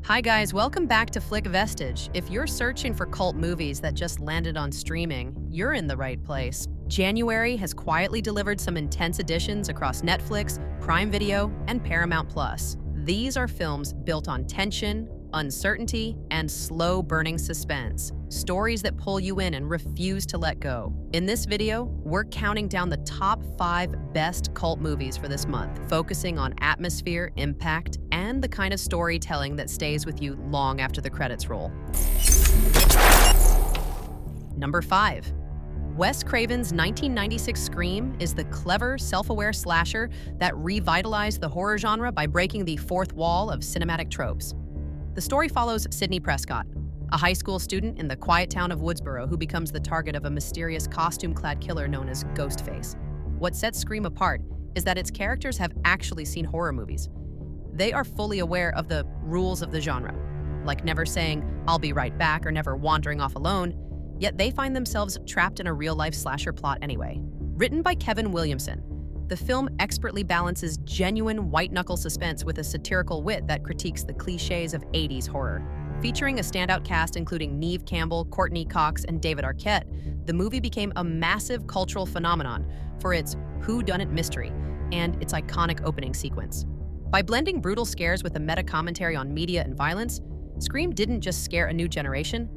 Hi guys, welcome back to Flick Vestige. If you're searching for cult movies that just landed on streaming, you're in the right place. January has quietly delivered some intense additions across Netflix, Prime Video, and Paramount Plus. These are films built on tension, uncertainty, and slow-burning suspense. Stories that pull you in and refuse to let go. In this video, we're counting down the top 5 best cult movies for this month, focusing on atmosphere, impact, and the kind of storytelling that stays with you long after the credits roll. Number 5. Wes Craven's 1996 Scream is the clever, self-aware slasher that revitalized the horror genre by breaking the fourth wall of cinematic tropes. The story follows Sidney Prescott, a high school student in the quiet town of Woodsboro who becomes the target of a mysterious costume-clad killer known as Ghostface. What sets Scream apart is that its characters have actually seen horror movies. They are fully aware of the rules of the genre, like never saying, "I'll be right back," or never wandering off alone, yet they find themselves trapped in a real-life slasher plot anyway. Written by Kevin Williamson, the film expertly balances genuine white-knuckle suspense with a satirical wit that critiques the cliches of 80s horror. Featuring a standout cast including Neve Campbell, Courtney Cox, and David Arquette, the movie became a massive cultural phenomenon for its whodunit mystery and its iconic opening sequence. By blending brutal scares with a meta-commentary on media and violence, Scream didn't just scare a new generation,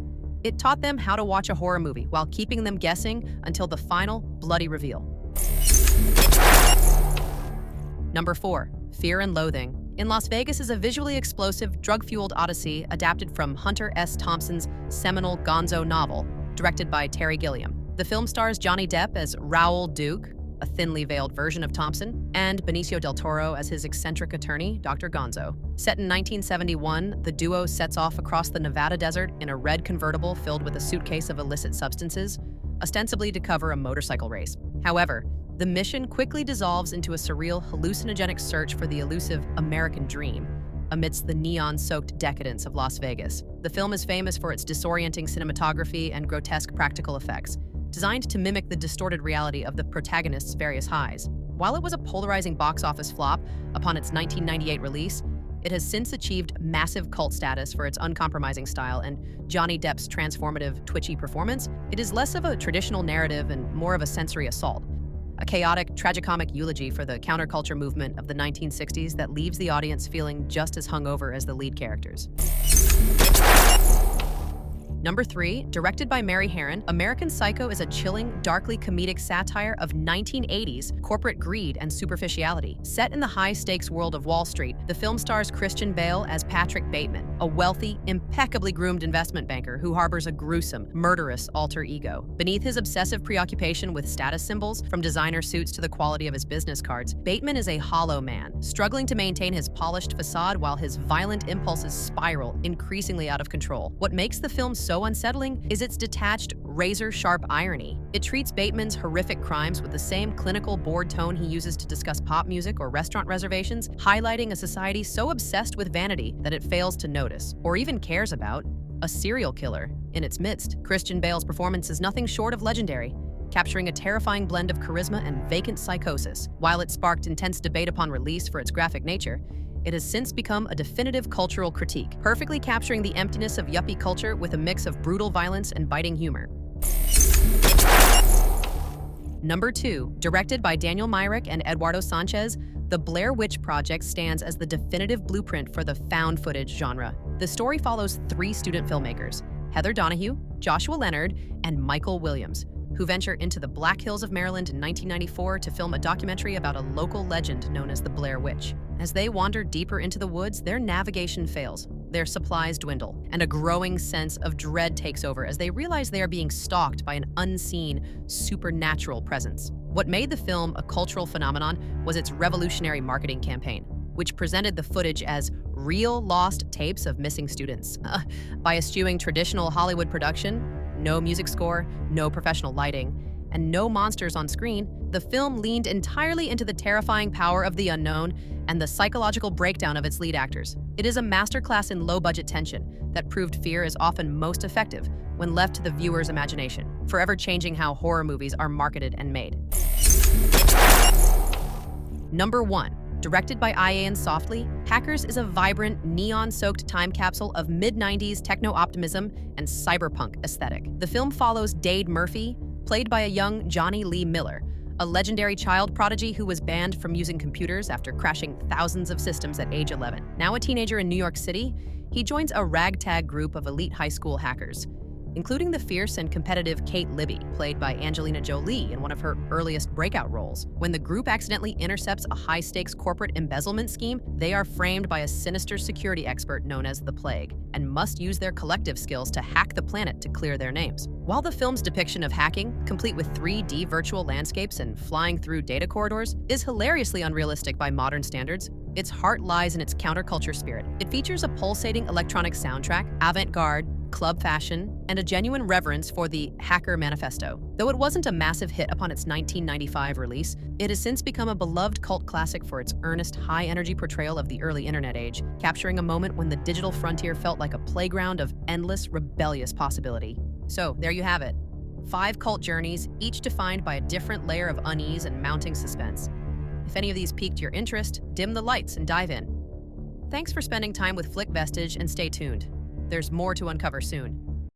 it taught them how to watch a horror movie while keeping them guessing until the final bloody reveal. Number 4. Fear and Loathing. In Las Vegas is a visually explosive, drug-fueled odyssey adapted from Hunter S. Thompson's seminal Gonzo novel, directed by Terry Gilliam. The film stars Johnny Depp as Raoul Duke, a thinly veiled version of Thompson, and Benicio del Toro as his eccentric attorney, Dr. Gonzo. Set in 1971, the duo sets off across the Nevada desert in a red convertible filled with a suitcase of illicit substances, ostensibly to cover a motorcycle race. However, the mission quickly dissolves into a surreal, hallucinogenic search for the elusive American dream amidst the neon-soaked decadence of Las Vegas. The film is famous for its disorienting cinematography and grotesque practical effects, designed to mimic the distorted reality of the protagonist's various highs. While it was a polarizing box office flop upon its 1998 release, it has since achieved massive cult status for its uncompromising style and Johnny Depp's transformative, twitchy performance. It is less of a traditional narrative and more of a sensory assault, a chaotic, tragicomic eulogy for the counterculture movement of the 1960s that leaves the audience feeling just as hungover as the lead characters. Number 3, directed by Mary Harron, American Psycho is a chilling, darkly comedic satire of 1980s corporate greed and superficiality. Set in the high-stakes world of Wall Street, the film stars Christian Bale as Patrick Bateman, a wealthy, impeccably groomed investment banker who harbors a gruesome, murderous alter ego. Beneath his obsessive preoccupation with status symbols, from designer suits to the quality of his business cards, Bateman is a hollow man, struggling to maintain his polished facade while his violent impulses spiral increasingly out of control. What makes the film so unsettling is its detached, razor-sharp irony. It treats Bateman's horrific crimes with the same clinical, bored tone he uses to discuss pop music or restaurant reservations, highlighting a society so obsessed with vanity that it fails to notice, or even cares about, a serial killer in its midst. Christian Bale's performance is nothing short of legendary, capturing a terrifying blend of charisma and vacant psychosis. While it sparked intense debate upon release for its graphic nature, it has since become a definitive cultural critique, perfectly capturing the emptiness of yuppie culture with a mix of brutal violence and biting humor. Number 2, directed by Daniel Myrick and Eduardo Sanchez, The Blair Witch Project stands as the definitive blueprint for the found footage genre. The story follows 3 student filmmakers, Heather Donahue, Joshua Leonard, and Michael Williams, who venture into the Black Hills of Maryland in 1994 to film a documentary about a local legend known as the Blair Witch. As they wander deeper into the woods, their navigation fails, their supplies dwindle, and a growing sense of dread takes over as they realize they are being stalked by an unseen, supernatural presence. What made the film a cultural phenomenon was its revolutionary marketing campaign, which presented the footage as real lost tapes of missing students. By eschewing traditional Hollywood production, no music score, no professional lighting, and no monsters on screen, the film leaned entirely into the terrifying power of the unknown and the psychological breakdown of its lead actors. It is a masterclass in low-budget tension that proved fear is often most effective when left to the viewer's imagination, forever changing how horror movies are marketed and made. Number 1. Directed by Ian Softly, Hackers is a vibrant, neon-soaked time capsule of mid-90s techno-optimism and cyberpunk aesthetic. The film follows Dade Murphy, played by a young Johnny Lee Miller, a legendary child prodigy who was banned from using computers after crashing thousands of systems at age 11. Now a teenager in New York City, he joins a ragtag group of elite high school hackers, including the fierce and competitive Kate Libby, played by Angelina Jolie in one of her earliest breakout roles. When the group accidentally intercepts a high-stakes corporate embezzlement scheme, they are framed by a sinister security expert known as the Plague, and must use their collective skills to hack the planet to clear their names. While the film's depiction of hacking, complete with 3D virtual landscapes and flying through data corridors, is hilariously unrealistic by modern standards, its heart lies in its counterculture spirit. It features a pulsating electronic soundtrack, avant-garde, club fashion, and a genuine reverence for the Hacker Manifesto. Though it wasn't a massive hit upon its 1995 release, it has since become a beloved cult classic for its earnest, high-energy portrayal of the early internet age, capturing a moment when the digital frontier felt like a playground of endless, rebellious possibility. So, there you have it. 5 cult journeys, each defined by a different layer of unease and mounting suspense. If any of these piqued your interest, dim the lights and dive in. Thanks for spending time with Flick Vestige, and stay tuned. There's more to uncover soon.